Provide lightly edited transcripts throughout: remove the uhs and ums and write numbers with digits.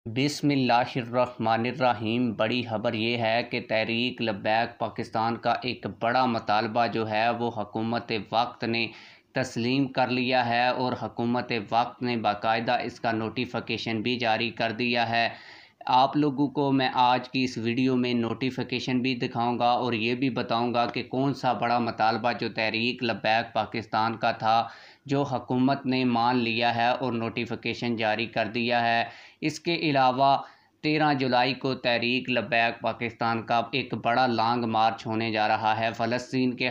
बिस्मिल्लाहिर्रहमानिर्रहीम। बड़ी खबर ये है कि तहरीक लब्बैक पाकिस्तान का एक बड़ा मतालबा जो है वो हुकूमत वक्त ने तस्लीम कर लिया है और हुकूमत वक्त ने बाकायदा इसका नोटिफिकेशन भी जारी कर दिया है। आप लोगों को मैं आज की इस वीडियो में नोटिफिकेशन भी दिखाऊंगा और ये भी बताऊंगा कि कौन सा बड़ा मतालबा जो तहरीक लब्बैक पाकिस्तान का था जो हुकूमत ने मान लिया है और नोटिफिकेशन जारी कर दिया है। इसके अलावा 13 जुलाई को तहरीक लब्बैक पाकिस्तान का एक बड़ा लॉन्ग मार्च होने जा रहा है फ़लस्तीन के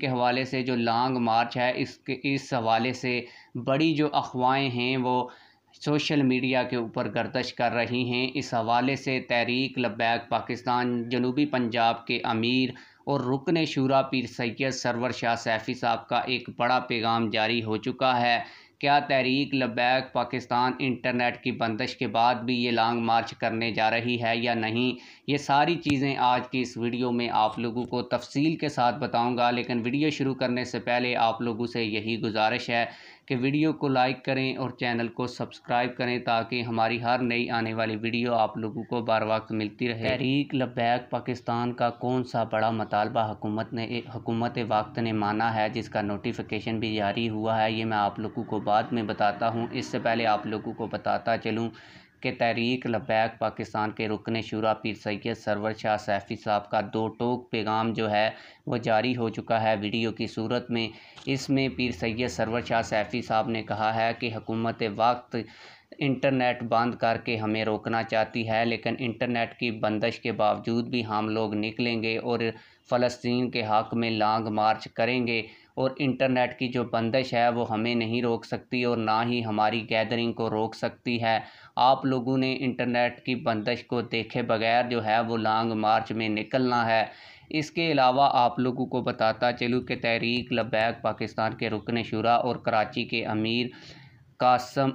हवाले से जो लॉन्ग मार्च है इस हवाले से बड़ी जो अफवाहें हैं वो सोशल मीडिया के ऊपर गर्दिश कर रही हैं। इस हवाले से तहरीक लब्बैक पाकिस्तान जनूबी पंजाब के अमीर और रुकन शूरा पीर सैयद सरवर शाह सैफ़ी साहब का एक बड़ा पैगाम जारी हो चुका है। क्या तहरीक लब्बैक पाकिस्तान इंटरनेट की बंदिश के बाद भी ये लॉन्ग मार्च करने जा रही है या नहीं, ये सारी चीज़ें आज की इस वीडियो में आप लोगों को तफसील के साथ बताऊंगा। लेकिन वीडियो शुरू करने से पहले आप लोगों से यही गुजारिश है कि वीडियो को लाइक करें और चैनल को सब्सक्राइब करें ताकि हमारी हर नई आने वाली वीडियो आप लोगों को बार वक्त मिलती रहे। तहरीक लब्बैक पाकिस्तान का कौन सा बड़ा मतालबा हुकूमत वक्त ने माना है जिसका नोटिफिकेशन भी जारी हुआ है, ये मैं आप लोगों को बाद में बताता हूँ। इससे पहले आप लोगों को बताता चलूँ कि तहरीक लब्बैक पाकिस्तान के रुकन शूरा पीर सैयद सरवर शाह सैफ़ी साहब का 2 टोक पैगाम जो है वो जारी हो चुका है वीडियो की सूरत में। इसमें पीर सैयद सरवर शाह सैफ़ी साहब ने कहा है कि हुकूमत वक्त इंटरनेट बंद करके हमें रोकना चाहती है, लेकिन इंटरनेट की बंदिश के बावजूद भी हम लोग निकलेंगे और फ़लस्तीन के हक़ में लॉन्ग मार्च करेंगे। और इंटरनेट की जो बंदिश है वो हमें नहीं रोक सकती और ना ही हमारी गैदरिंग को रोक सकती है। आप लोगों ने इंटरनेट की बंदिश को देखे बगैर जो है वो लॉन्ग मार्च में निकलना है। इसके अलावा आप लोगों को बताता चलूँ कि तहरीक लब्बैक पाकिस्तान के रुकन शूरा और कराची के अमीर कासम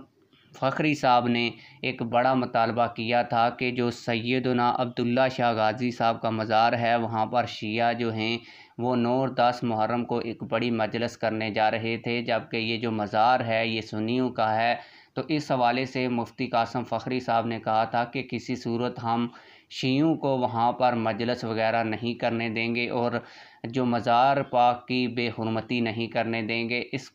फ़खरी साहब ने एक बड़ा मुतालबा किया था कि जो सैयदना अब्दुल्ला शाह गाज़ी साहब का मज़ार है वहाँ पर शिया जो हैं वो 9 और 10 मुहर्रम को एक बड़ी मजलिस करने जा रहे थे, जबकि ये जो मज़ार है ये सुन्नियों का है। तो इस हवाले से मुफ्ती कासम फ़खरी साहब ने कहा था कि किसी सूरत हम शियों को वहाँ पर मजलिस वगैरह नहीं करने देंगे और जो मज़ार पाक की बेहुरमती नहीं करने देंगे। इस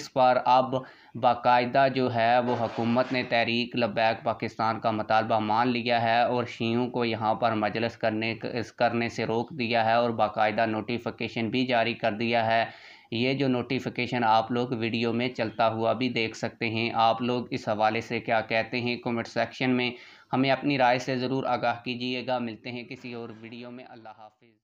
पर अब बाकायदा जो है वो हुकूमत ने तहरीक लब्बैक पाकिस्तान का मतालबा मान लिया है और शियों को यहाँ पर मजलिस करने से रोक दिया है और बाकायदा नोटिफिकेशन भी जारी कर दिया है। ये जो नोटिफिकेशन आप लोग वीडियो में चलता हुआ भी देख सकते हैं। आप लोग इस हवाले से क्या कहते हैं कमेंट सेक्शन में हमें अपनी राय से ज़रूर आगाह कीजिएगा। मिलते हैं किसी और वीडियो में। अल्लाह हाफिज़।